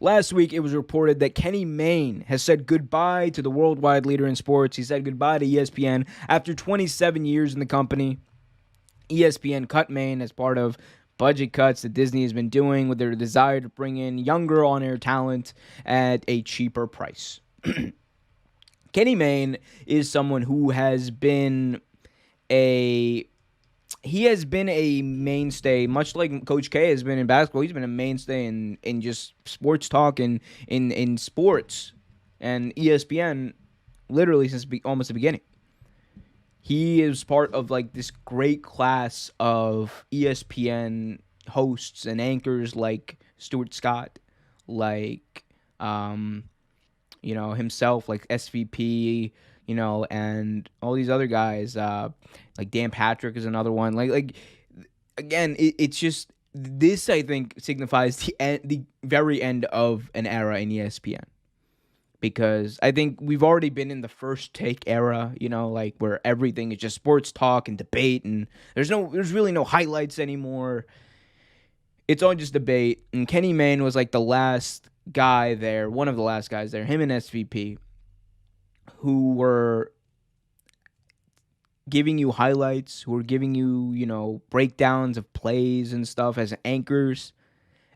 Last week, it was reported that Kenny Mayne has said goodbye to the worldwide leader in sports. He said goodbye to ESPN after 27 years in the company. ESPN cut Mayne as part of budget cuts that Disney has been doing with their desire to bring in younger on-air talent at a cheaper price. Kenny Mayne is someone who has been a mainstay, much like Coach K has been in basketball. He's been a mainstay in just sports talk and in sports and ESPN literally since almost the beginning. He is part of like this great class of ESPN hosts and anchors like Stuart Scott, like himself, like SVP, and all these other guys, like Dan Patrick is another one. Like again, it's just this I think signifies the very end of an era in ESPN. Because I think we've already been in the first take era, like where everything is just sports talk and debate, and there's really no highlights anymore. It's all just debate. And Kenny Mayne was like the last guy there, one of the last guys there, him and SVP, who were giving you highlights, who were giving you, breakdowns of plays and stuff as anchors,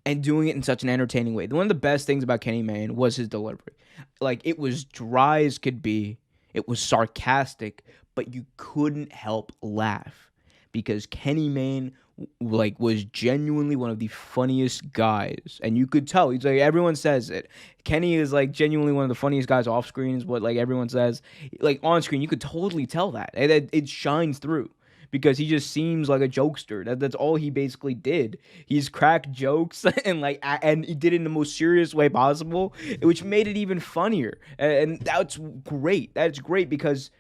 and doing it in such an entertaining way. One of the best things about Kenny Mayne was his delivery. Like, it was dry as could be. It was sarcastic, but you couldn't help laugh because Kenny Mayne was genuinely one of the funniest guys, and you could tell. He's like, everyone says it. Kenny is like genuinely one of the funniest guys off screen, is what like everyone says. Like on screen, you could totally tell that it shines through. Because he just seems like a jokester. That's all he basically did. He's cracked jokes and he did it in the most serious way possible, which made it even funnier. And that's great. That's great because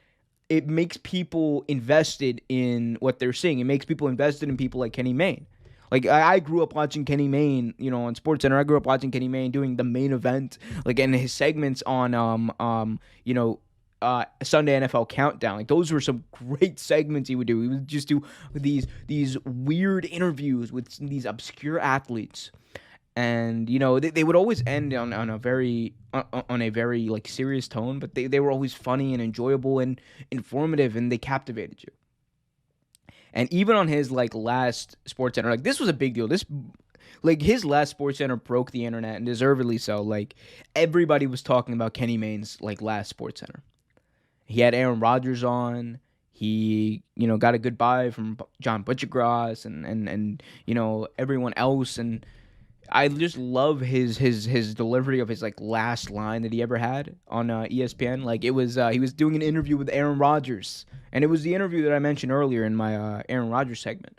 it makes people invested in what they're seeing. It makes people invested in people like Kenny Mayne. Like, I grew up watching Kenny Mayne, on SportsCenter. I grew up watching Kenny Mayne doing the main event, like, and his segments on, Sunday NFL Countdown. Like, those were some great segments he would do. He would just do these weird interviews with these obscure athletes. And, they would always end on a very like serious tone, but they were always funny and enjoyable and informative, and they captivated you. And even on his like last SportsCenter, like this was a big deal. His last SportsCenter broke the internet, and deservedly so. Like, everybody was talking about Kenny Mayne's like last SportsCenter. He had Aaron Rodgers on. He, got a goodbye from John Butchergrass and everyone else. And I just love his delivery of his like last line that he ever had on ESPN. Like, it was he was doing an interview with Aaron Rodgers, and it was the interview that I mentioned earlier in my Aaron Rodgers segment.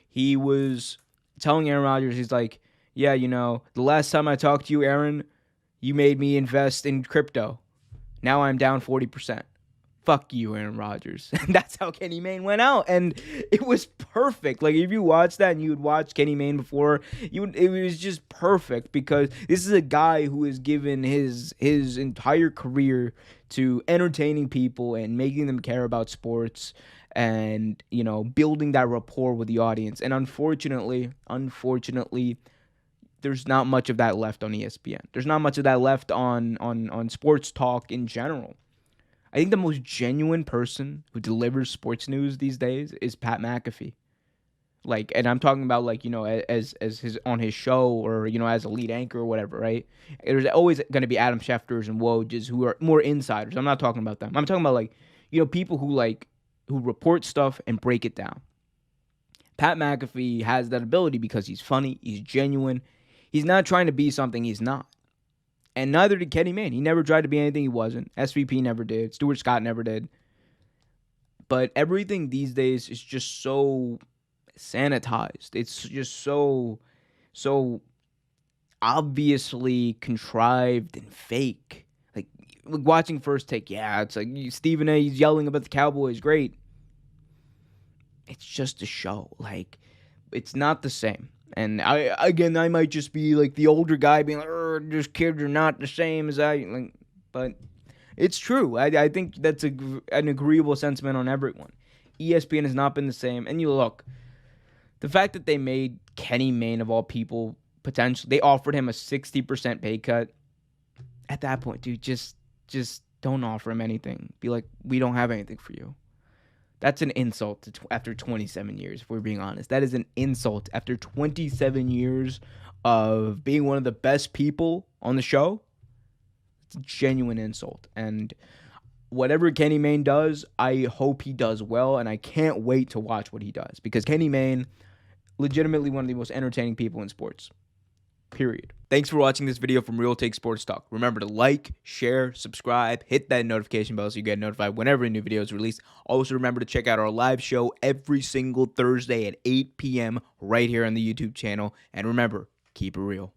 He was telling Aaron Rodgers, he's like, yeah, the last time I talked to you, Aaron, you made me invest in crypto. Now I'm down 40%. Fuck you, Aaron Rodgers. And that's how Kenny Mayne went out. And it was perfect. Like, if you watch that and you would watch Kenny Mayne before, it was just perfect because this is a guy who has given his entire career to entertaining people and making them care about sports and, building that rapport with the audience. And unfortunately, there's not much of that left on ESPN. There's not much of that left on sports talk in general. I think the most genuine person who delivers sports news these days is Pat McAfee. Like, and I'm talking about like, as his on his show or, as a lead anchor or whatever, right? There's always going to be Adam Schefters and Wojs who are more insiders. I'm not talking about them. I'm talking about like, people who report stuff and break it down. Pat McAfee has that ability because he's funny, he's genuine. He's not trying to be something he's not. And neither did Kenny Mayne. He never tried to be anything he wasn't. SVP never did. Stuart Scott never did. But everything these days is just so sanitized. It's just so obviously contrived and fake. Like watching First Take, yeah, it's like Stephen A. He's yelling about the Cowboys. Great. It's just a show. Like, it's not the same. And I might just be like the older guy being like, "These kids are not the same as I." Like, but it's true. I think that's an agreeable sentiment on everyone. ESPN has not been the same. And you look, the fact that they made Kenny Mayne of all people potentially. They offered him a 60% pay cut. At that point, dude, just don't offer him anything. Be like, we don't have anything for you. That's an insult after 27 years, if we're being honest. That is an insult after 27 years of being one of the best people on the show. It's a genuine insult. And whatever Kenny Mayne does, I hope he does well, and I can't wait to watch what he does. Because Kenny Mayne, legitimately one of the most entertaining people in sports. Period. Thanks for watching this video from Real Take Sports Talk. Remember to like, share, subscribe, hit that notification bell so you get notified whenever a new video is released. Also, remember to check out our live show every single Thursday at 8 p.m. right here on the YouTube channel. And remember, keep it real.